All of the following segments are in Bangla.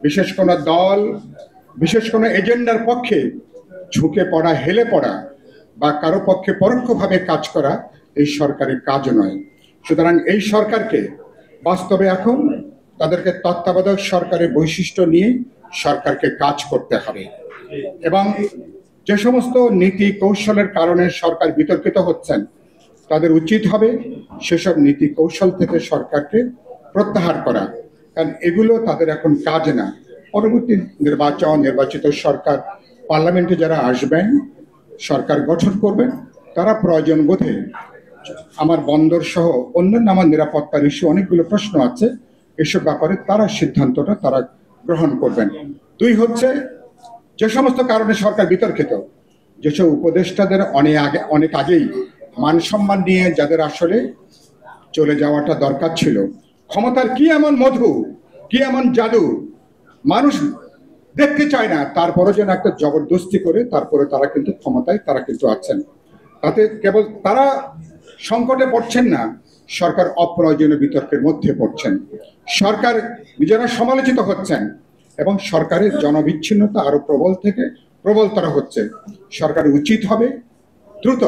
বিশেষ কোনো দল, বিশেষ কোনো এজেন্ডার পক্ষে ঝুঁকে পড়া, হেলে পড়া বা কারো পক্ষে পরোক্ষভাবে কাজ করা এই সরকারের কাজ নয়। সুতরাং এই সরকারকে বাস্তবে এখন তাদেরকে তত্ত্বাবধায়ক সরকারের বৈশিষ্ট্য নিয়ে সরকারকে কাজ করতে হবে এবং যে সমস্ত নীতি কৌশলের কারণে সরকার বিতর্কিত হচ্ছেন তাদের উচিত হবে সেসব নীতি কৌশল থেকে সরকারকে প্রত্যাহার করা, কারণ এগুলো তাদের এখন কাজ না। পরবর্তী নির্বাচিত সরকার, পার্লামেন্টে যারা আসবেন, সরকার গঠন করবেন, তারা প্রয়োজন বোধে আমার বন্দর সহ অন্যান্য আমার নিরাপত্তার ইস্যু অনেকগুলো প্রশ্ন আছে, এসব ব্যাপারে তারা সিদ্ধান্তটা তারা গ্রহণ করবেন। দুই হচ্ছে, যে সমস্ত কারণে সরকার বিতর্কিত, যেসব উপদেষ্টাদের অনেক আগেই মান সম্মান নিয়ে যাদের আসলে চলে যাওয়াটা দরকার ছিল, ক্ষমতার কি এমন মধু, কি এমন জাদু মানুষ দেখতে চায় না, তারপরে যেন একটা জবরদস্তি করে তারপরে তারা কিন্তু ক্ষমতায় তারা কিন্তু আছেন। তাতে কেবল তারা সংকটে পড়ছেন না, সরকার অপ্রয়োজনীয় বিতর্কের মধ্যে পড়ছেন, সরকার নিজেরা সমালোচিত হচ্ছেন এবং সরকারের জনবিচ্ছিন্নতা আরো প্রবল থেকে প্রবলতর হচ্ছে। সরকার উচিত হবে দ্রুত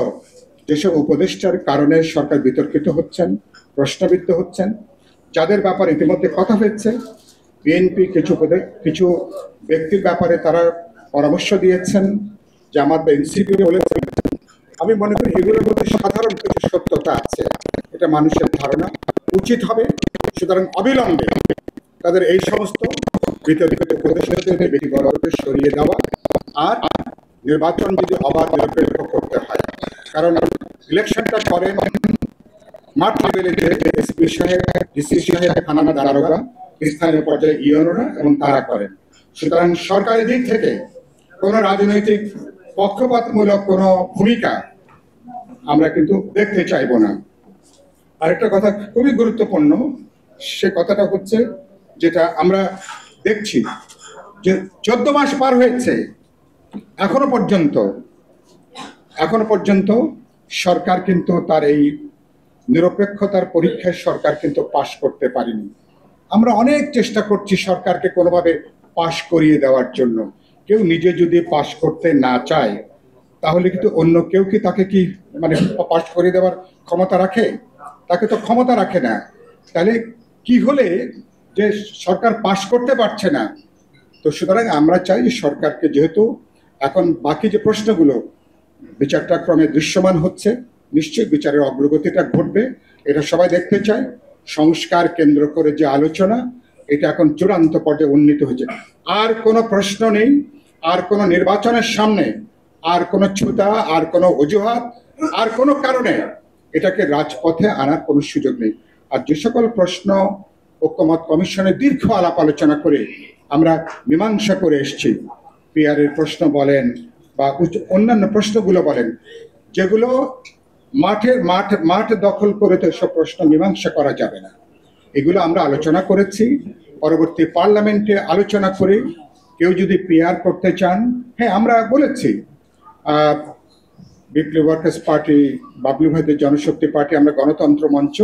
যেসব উপদেষ্টার কারণে সরকার বিতর্কিত হচ্ছেন, প্রশ্নবিদ্ধ হচ্ছেন, যাদের ব্যাপারে ইতিমধ্যে কথা হয়েছে, বিএনপি কিছু ব্যক্তির ব্যাপারে তারা পরামর্শ দিয়েছেন, জামাত বা এনসিপি বলেছেন, আমি মনে করি এগুলোর মধ্যে সাধারণ কিছু সত্যতা আছে, এটা মানুষের ধারণা উচিত হবে। সুতরাং অবিলম্বে তাদের এই সমস্ত বিতর্কিত উপদেষ্টাদের ব্যক্তিগতভাবে সরিয়ে দেওয়া আর নির্বাচন যদি অবাধ নিরপেক্ষ করতে হয়, কারণ ইলেকশনটা করেন মাঠ লেভেলে এসপি সাহেব, ডিসি সাহেব, থানা দারোগা, স্থানীয় পর্যায়ে ইউনোরা এবং তারা করেন। সুতরাং সরকারের দিক থেকে কোন রাজনৈতিক পক্ষপাতমূলক কোন ভূমিকা আমরা কিন্তু দেখতে চাইব না। আরেকটা কথা খুবই গুরুত্বপূর্ণ, সে কথাটা হচ্ছে যেটা আমরা দেখছি যে 14 মাস পার হয়েছে, এখনো পর্যন্ত সরকার কিন্তু তার এই নিরপেক্ষতার পরীক্ষায় সরকার কিন্তু পাশ করতে পারেনি। আমরা অনেক চেষ্টা করছি সরকারকে কোনোভাবে পাশ করিয়ে দেওয়ার জন্য। কেউ নিজে যদি পাশ করতে না চায় তাহলে কিন্তু অন্য কেউ কি তাকে কি মানে পাশ করিয়ে দেওয়ার ক্ষমতা রাখে? তাকে তো ক্ষমতা রাখে না। তাহলে কি হলে যে সরকার পাশ করতে পারছে না, তো সুতরাং আমরা চাই সরকারকে, যেহেতু এখন বাকি যে প্রশ্নগুলো বিচারটা ক্রমে দৃশ্যমান হচ্ছে, নিশ্চয়ই বিচারের অগ্রগতিটা ঘটবে, এটা সবাই দেখতে চায়। সংস্কার কেন্দ্র করে যে আলোচনা, এটা এখন চূড়ান্ত পর্যায়ে উন্নীত হয়েছে। আর কোনো প্রশ্ন নেই, আর কোনো নির্বাচনের সামনে আর কোনো ছুতা, আর কোনো অজুহাত, আর কোনো কারণে এটাকে রাজপথে আনার কোনো সুযোগ নেই। আর যে সকল প্রশ্ন ঐকমত্য কমিশনে দীর্ঘ আলাপ আলোচনা করে আমরা মীমাংসা করে এসেছি, পিআরের প্রশ্ন বলেন বা অন্যান্য প্রশ্নগুলো বলেন, যেগুলো মাঠ দখল করে তো এসব প্রশ্ন মীমাংসা করা যাবে না, এগুলো আমরা আলোচনা করেছি। পরবর্তী পার্লামেন্টে আলোচনা করে কেউ যদি পিআর করতে চান, হ্যাঁ আমরা বলেছি বিপ্লবী ওয়ার্কার্স পার্টি, বাবলু ভাইদের জনশক্তি পার্টি, আমরা গণতন্ত্র মঞ্চ